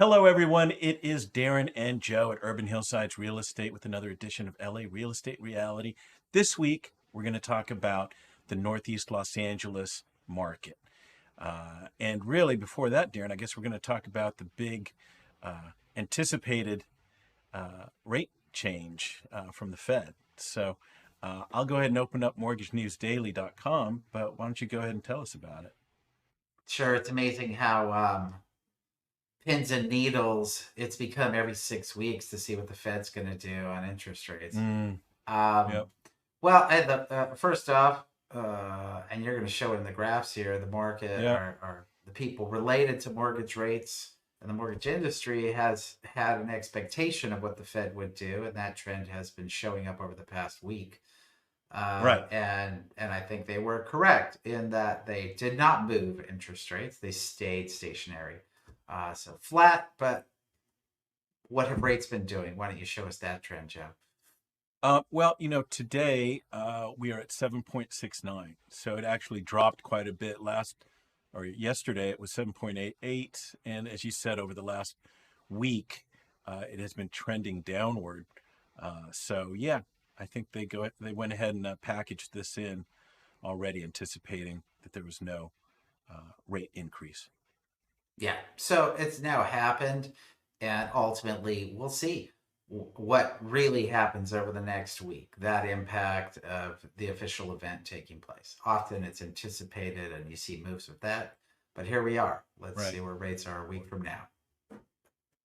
Hello, everyone. It is Darren and Joe at Urban Hillsides Real Estate with another edition of LA Real Estate Reality. This week, we're going to talk about the Northeast Los Angeles market. And really, before that, Darren, I guess we're going to talk about the big anticipated rate change from the Fed. So I'll go ahead and open up mortgagenewsdaily.com, but why don't you go ahead and tell us about it? Sure, it's amazing how pins and needles it's become every 6 weeks to see what the Fed's going to do on interest rates. Mm, Um, yep. First off, and you're going to show it in the graphs here, the market Yep. are the people related to mortgage rates and the mortgage industry has had an expectation of what the Fed would do, and that trend has been showing up over the past week. Right. And I think they were correct in that they did not move interest rates; they stayed stationary. So flat, but what have rates been doing? Why don't you show us that trend, Joe? Today we are at 7.69. So it actually dropped quite a bit yesterday it was 7.88. And as you said, over the last week, it has been trending downward. Yeah, I think they went ahead and packaged this in already, anticipating that there was no rate increase. Yeah. So it's now happened, and ultimately we'll see what really happens over the next week. That impact of the official event taking place. Often it's anticipated, and you see moves with that. But here we are. Let's Right. see where rates are a week from now.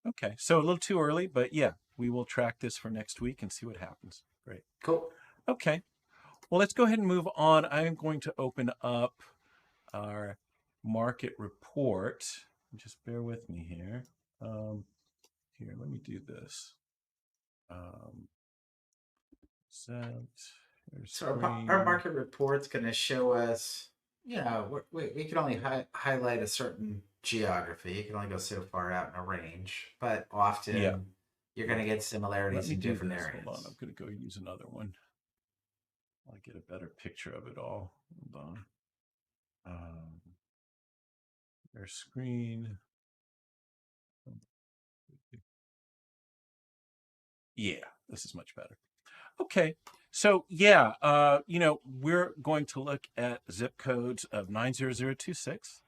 Okay. So a little too early, but yeah, we will track this for next week and see what happens. Great. Cool. Okay. Well, let's go ahead and move on. I'm going to open up our market report. Just bear with me here. Um, Here, let me do this. Um, Set, here's So our screen. market report's going to show us, we can only highlight a certain geography. You can only go so far out in a range, but Yeah, often you're going to get let similarities me in do different this. Hold on, areas. I'm going to go use another one. I'll get a better picture of it all. Hold on. Um, there's screen. Yeah, this is much better. Okay. So yeah, we're going to look at zip codes of 90026.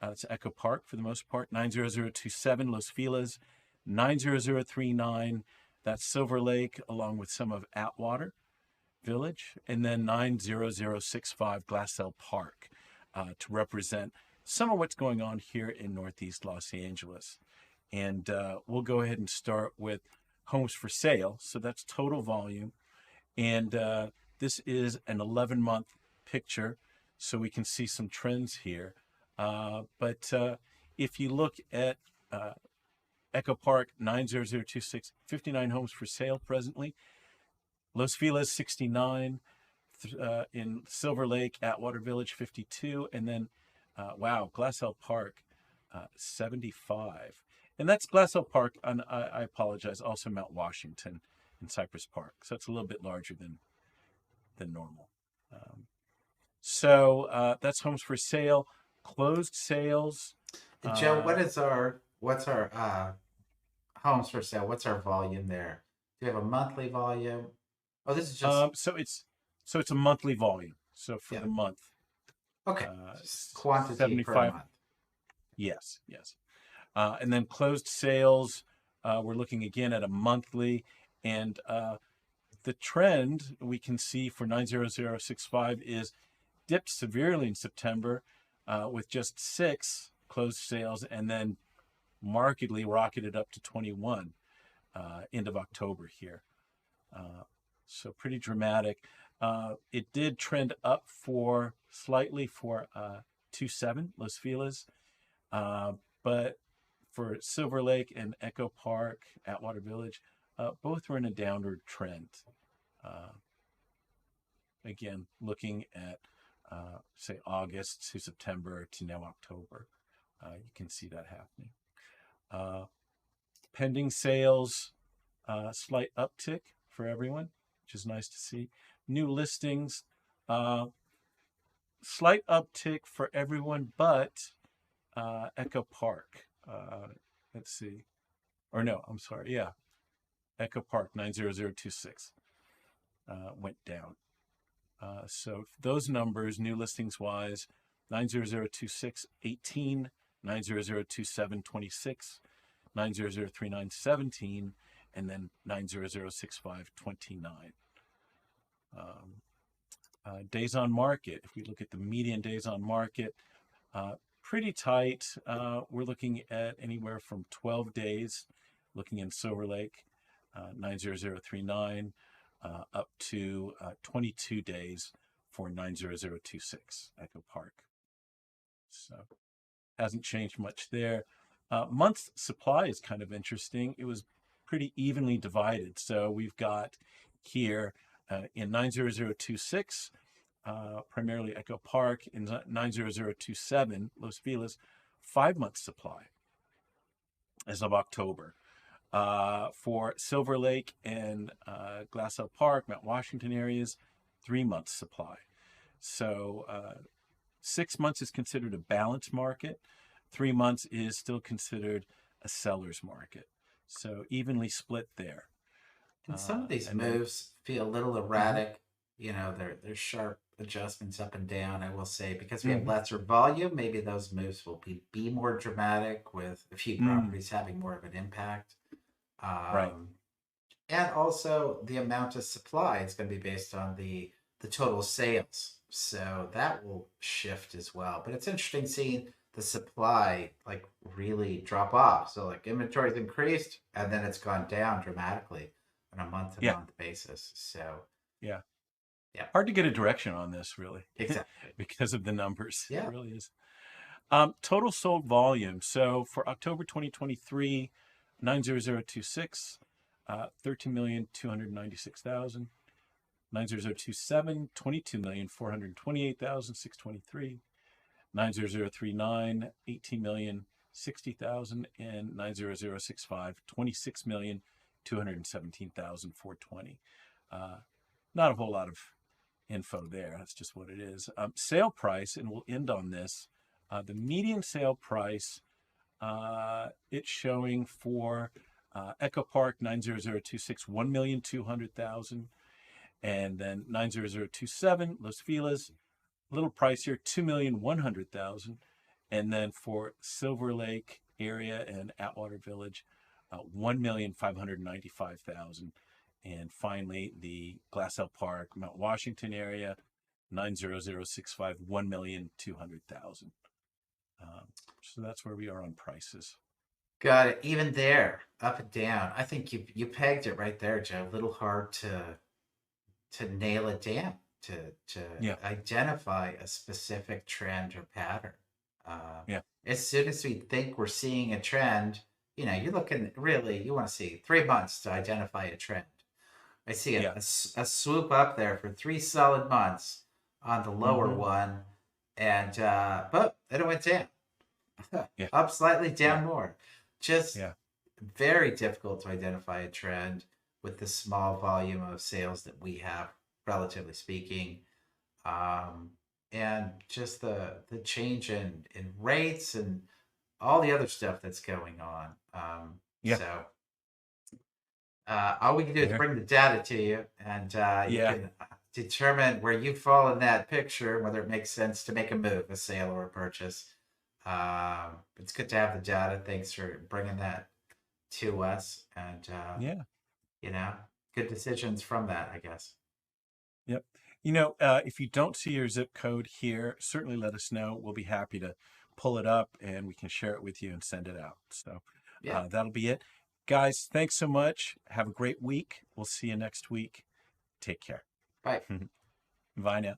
It's Echo Park for the most part. 90027 Los Feliz, 90039. That's Silver Lake, along with some of Atwater Village, and then 90065 Glassell Park to represent some of what's going on here in Northeast Los Angeles. And we'll go ahead and start with homes for sale. So that's total volume. And this is an 11-month picture, so we can see some trends here. But if you look at Echo Park 90026, 59 homes for sale presently. Los Feliz 69, in Silver Lake, Atwater Village 52, and then wow, Glassell Park 75. And that's Glassell Park, and I apologize, also Mount Washington and Cypress Park. So it's a little bit larger than normal. Um, that's homes for sale. Closed sales. Joe, Uh, what's our homes for sale? What's our volume there? Do you have a monthly volume? Oh, this is just um, so it's so it's a monthly volume. So for yeah. the month, Okay, just quantity per 75. month. Yes, yes. And then closed sales, we're looking again at a monthly, and the trend we can see for 90065 is dipped severely in September with just 6 closed sales, and then markedly rocketed up to 21 end of October here. Uh, so pretty dramatic. It did trend up for slightly for 2.7 Los Feliz, uh, but for Silver Lake and Echo Park, Atwater Village, both were in a downward trend. Uh, Again, looking at say August to September to now October, you can see that happening. Uh, Pending sales, slight uptick for everyone, which is nice to see. New listings, uh, slight uptick for everyone but Echo Park. let's see. Or no, I'm sorry. Yeah. Echo Park 90026 went down. So those numbers, new listings wise, 90026 18, 90027 26, 90039 17, and then 90065 29. Days on market, if we look at the median days on market, pretty tight. We're looking at anywhere from 12 days, looking in Silver Lake, 90039, up to 22 days for 90026 Echo Park. So hasn't changed much there. Month supply is kind of interesting. It was pretty evenly divided. So we've got here in 90026, primarily Echo Park, in 90027, Los Feliz, 5 months supply as of October. For Silver Lake and Glassell Park, Mount Washington areas, 3 months supply. So 6 months is considered a balanced market. 3 months is still considered a seller's market. So evenly split there. And some of these and moves feel a little erratic. You know, there's sharp adjustments up and down. I will say because we have lesser volume, maybe those moves will be more dramatic with a few properties having more of an impact. Right. And also the amount of supply is going to be based on the total sales, so that will shift as well. But it's interesting seeing the supply like really drop off. So like inventory's increased and then it's gone down dramatically on a month to Yeah. month basis. So Yeah. yeah, Hard to get a direction on this, really, exactly. because of the numbers. Yeah. It really is. Total sold volume. So for October 2023, 90026, 13,296,000. 90027, 22,428,623. 90039, 18,060,000, and 90065, 26,217,420. Not a whole lot of info there. That's just what it is. Sale price, and we'll end on this. The median sale price, it's showing for Echo Park 90026, 1,200,000, and then 90027 Los Feliz, a little pricier, 2,100,000, and then for Silver Lake area and Atwater Village, 1,595,000. And finally, the Glassell Park, Mount Washington area, 90065, 1,200,000. So that's where we are on prices. Got it. Even there, up and down. I think you pegged it right there, Joe. A little hard to nail it down, to Yeah. identify a specific trend or pattern. Yeah. As soon as we think we're seeing a trend, you know, you're looking really, you want to see 3 months to identify a trend. I see Yeah. a swoop up there for 3 solid months on the lower one, and but then it went down. Yeah. Up slightly, down more. Just Yeah. very difficult to identify a trend with the small volume of sales that we have, relatively speaking. And just the change in rates and all the other stuff that's going on. Yeah. So all we can do is Fair. bring the data to you, and you Yeah. can determine where you fall in that picture, whether it makes sense to make a move, a sale, or a purchase. It's good to have the data. Thanks for bringing that to us, and Yeah. you know, good decisions from that, I guess. Yep. If you don't see your zip code here, certainly let us know. We'll be happy to pull it up and we can share it with you and send it out. So Yeah. that'll be it. Guys, thanks so much. Have a great week. We'll see you next week. Take care. Bye. Bye now.